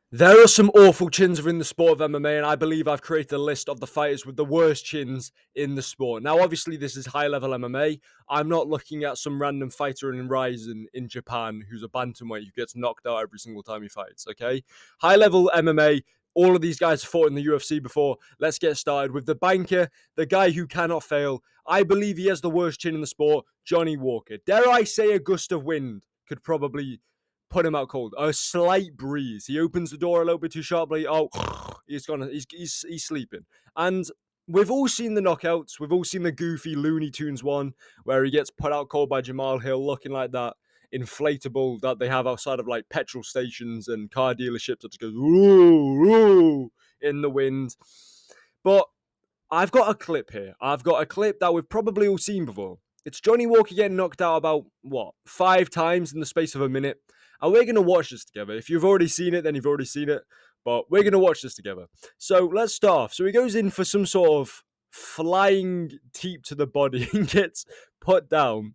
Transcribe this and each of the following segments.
There are some awful chins within the sport of MMA, and I believe I've created a list of the fighters with the worst chins in the sport. Now, obviously, this is high level MMA. I'm not looking at some random fighter in Ryzen in Japan who's a bantamweight who gets knocked out every single time he fights, okay? High level MMA. All of these guys fought in the UFC before. Let's get started with the banker, the guy who cannot fail. I believe he has the worst chin in the sport, Johnny Walker. Dare I say a gust of wind could probably put him out cold. A slight breeze. He opens the door a little bit too sharply. Oh, he's gone. He's sleeping. And we've all seen the knockouts. We've all seen the goofy Looney Tunes one where he gets put out cold by Jamal Hill, looking like that inflatable that they have outside of like petrol stations and car dealerships that just goes ooh in the wind. But I've got a clip here. I've got a clip that we've probably all seen before. It's Johnny Walker getting knocked out about, 5 times in the space of a minute. And we're going to watch this together. If you've already seen it, then you've already seen it. But we're going to watch this together. So let's start off. So he goes in for some sort of flying teep to the body and gets put down.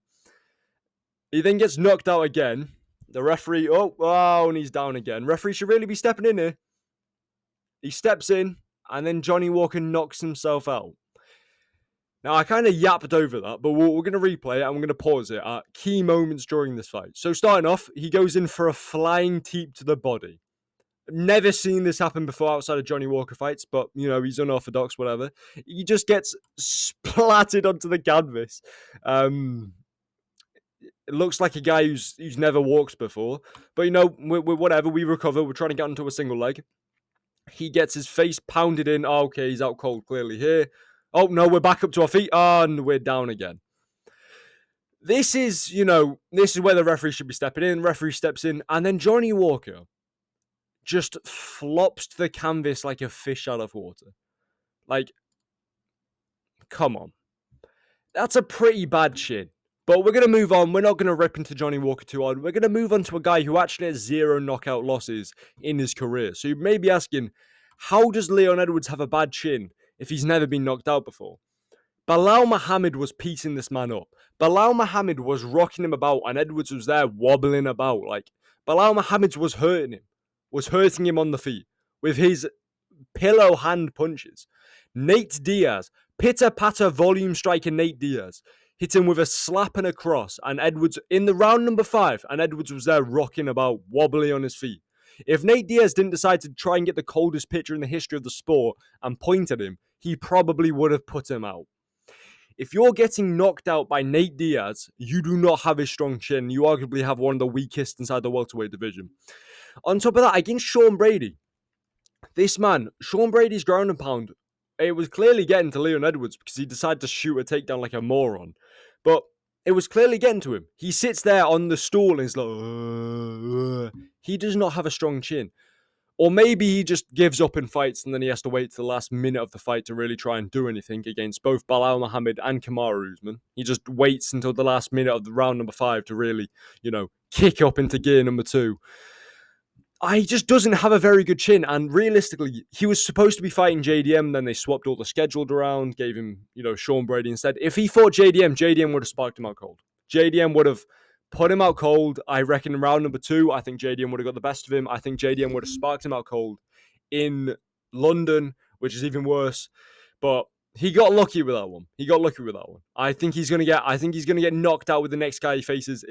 He then gets knocked out again. The referee, and he's down again. Referee should really be stepping in here. He steps in, and then Johnny Walker knocks himself out. Now, I kind of yapped over that, but we're going to replay it and we're going to pause it at key moments during this fight. So, starting off, he goes in for a flying teep to the body. Never seen this happen before outside of Johnny Walker fights, but, he's unorthodox, whatever. He just gets splattered onto the canvas. It looks like a guy who's never walked before. But, whatever, we recover. We're trying to get onto a single leg. He gets his face pounded in. Oh, okay, he's out cold clearly here. Oh, no, we're back up to our feet. And we're down again. This is where the referee should be stepping in. Referee steps in. And then Johnny Walker just flops to the canvas like a fish out of water. Like, come on. That's a pretty bad chin. But we're going to move on. We're not going to rip into Johnny Walker too hard. We're going to move on to a guy who actually has 0 knockout losses in his career. So you may be asking, how does Leon Edwards have a bad chin if he's never been knocked out before? Bilal Muhammad was piecing this man up. Bilal Muhammad was rocking him about, and Edwards was there wobbling about. Like, Bilal Muhammad was hurting him on the feet with his pillow hand punches. Nate Diaz, pitter-patter volume striker Nate Diaz, hit him with a slap and a cross, and Edwards, in the round number 5, and Edwards was there rocking about, wobbly on his feet. If Nate Diaz didn't decide to try and get the coldest pitcher in the history of the sport and point at him, he probably would have put him out. If you're getting knocked out by Nate Diaz, you do not have a strong chin. You arguably have one of the weakest inside the welterweight division. On top of that, against Sean Brady, this man, Sean Brady's ground and pound, it was clearly getting to Leon Edwards because he decided to shoot a takedown like a moron. But it was clearly getting to him. He sits there on the stool and he's like, he does not have a strong chin. Or maybe he just gives up in fights and then he has to wait to the last minute of the fight to really try and do anything against both Bilal Muhammad and Kamaru Usman. He just waits until the last minute of the round number 5 to really, kick up into gear number 2. He just doesn't have a very good chin. And realistically, he was supposed to be fighting JDM. Then they swapped all the scheduled around, gave him, Sean Brady instead. If he fought JDM would have sparked him out cold. JDM would have put him out cold. I reckon in round number 2, I think JDM would have got the best of him. I think JDM would have sparked him out cold in London, which is even worse. But he got lucky with that one. I think he's gonna get knocked out with the next guy he faces.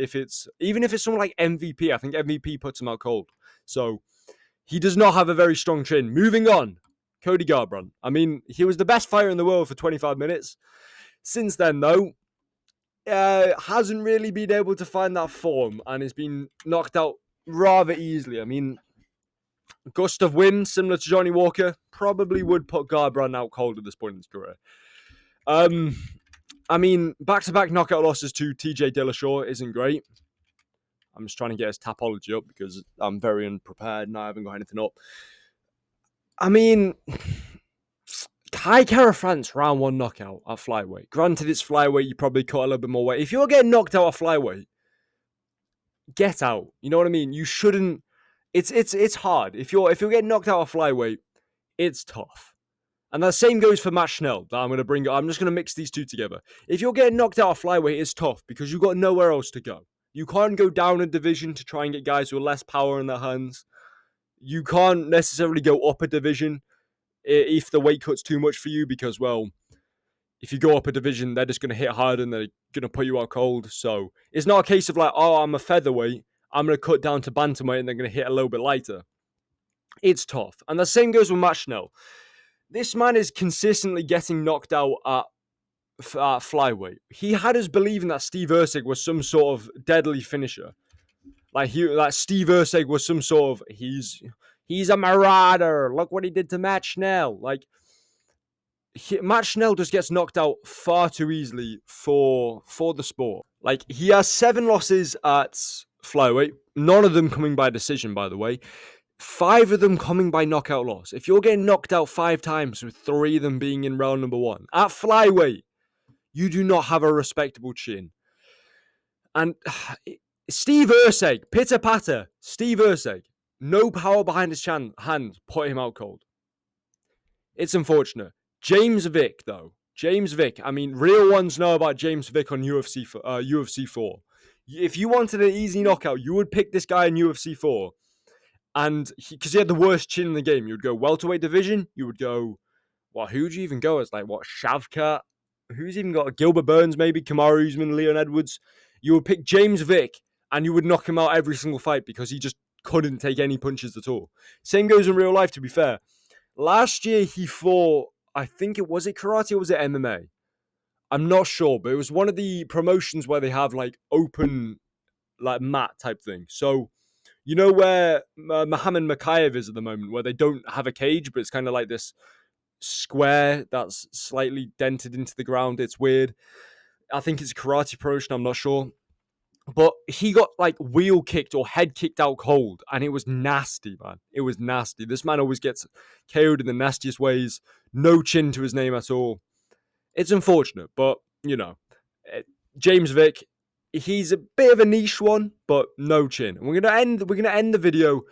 Even if it's someone like MVP, I think MVP puts him out cold. So he does not have a very strong chin. Moving on, Cody Garbrandt. I mean, he was the best fighter in the world for 25 minutes. Since then, though, hasn't really been able to find that form and has been knocked out rather easily. I mean, gust of wind, similar to Johnny Walker, probably would put Garbrandt out cold at this point in his career. I mean, back-to-back knockout losses to TJ Dillashaw isn't great. I'm just trying to get his Tapology up because I'm very unprepared and I haven't got anything up. I mean, Kai Kara-France round 1 knockout at flyweight. Granted, it's flyweight, you probably cut a little bit more weight. If you're getting knocked out at flyweight, get out. You know what I mean? You shouldn't. It's hard. If you're getting knocked out at flyweight, it's tough. And the same goes for Matt Schnell that I'm going to bring up. I'm just going to mix these two together. If you're getting knocked out at flyweight, it's tough because you've got nowhere else to go. You can't go down a division to try and get guys with less power in their hands. You can't necessarily go up a division if the weight cut's too much for you, because, well, if you go up a division, they're just going to hit harder and they're going to put you out cold. So it's not a case of like, oh, I'm a featherweight, I'm going to cut down to bantamweight and they're going to hit a little bit lighter. It's tough. And the same goes with Matt Schnell. This man is consistently getting knocked out at flyweight. He had us believing that Steve Erceg was some sort of deadly finisher. Like Steve Erceg was some sort of he's a marauder. Look what he did to Matt Schnell. Like Matt Schnell just gets knocked out far too easily for the sport. Like he has 7 losses at flyweight, none of them coming by decision, by the way. 5 of them coming by knockout loss. If you're getting knocked out 5 times, with 3 of them being in round number 1 at flyweight, you do not have a respectable chin. And Steve Erceg, pitter patter, Steve Erceg, no power behind his hand, put him out cold. It's unfortunate. James Vick, though. James Vick. I mean, real ones know about James Vick on UFC 4. If you wanted an easy knockout, you would pick this guy in UFC 4. And because he had the worst chin in the game, you would go welterweight division. You would go, well, who'd you even go as? Like, what, Shavkat? Who's even got Gilbert Burns, maybe Kamaru Usman, Leon Edwards? You would pick James Vick, and you would knock him out every single fight because he just couldn't take any punches at all. Same goes in real life, to be fair. Last year, he fought, I think was it karate or was it MMA? I'm not sure, but it was one of the promotions where they have, like, open, like, mat type thing. So, you know where Muhammad Makayev is at the moment, where they don't have a cage, but it's kind of like this square that's slightly dented into the ground. It's weird. I think it's a karate promotion. I'm not sure. But he got like wheel kicked or head kicked out cold, and it was nasty, man. It was nasty. This man always gets KO'd in the nastiest ways. No chin to his name at all. It's unfortunate, but you know, James Vick, he's a bit of a niche one, but no chin. And we're gonna end the video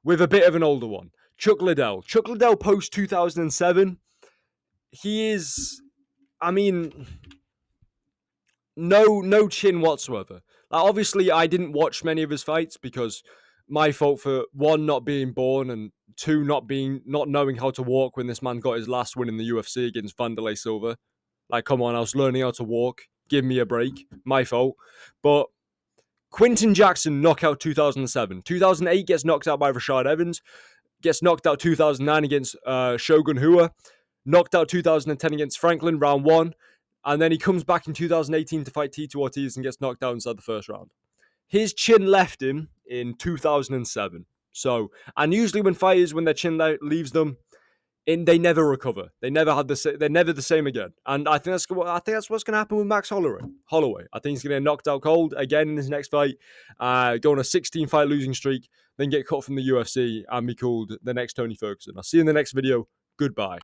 with a bit of an older one. Chuck Liddell. Chuck Liddell post 2007. He is, I mean, no chin whatsoever. Like, obviously, I didn't watch many of his fights because my fault for 1, not being born, and 2, not knowing how to walk when this man got his last win in the UFC against Vanderlei Silva. Like, come on, I was learning how to walk. Give me a break. My fault. But Quinton Jackson, knockout 2007. 2008 gets knocked out by Rashad Evans. Gets knocked out 2009 against Shogun Rua. Knocked out 2010 against Franklin, round 1. And then he comes back in 2018 to fight Tito Ortiz and gets knocked out inside the first round. His chin left him in 2007. So, and usually when fighters, when their chin leaves them, they never recover. They're never the same again. And I think that's what's going to happen with Max Holloway. I think he's going to get knocked out cold again in his next fight, go on a 16-fight losing streak, then get cut from the UFC and be called the next Tony Ferguson. I'll see you in the next video. Goodbye.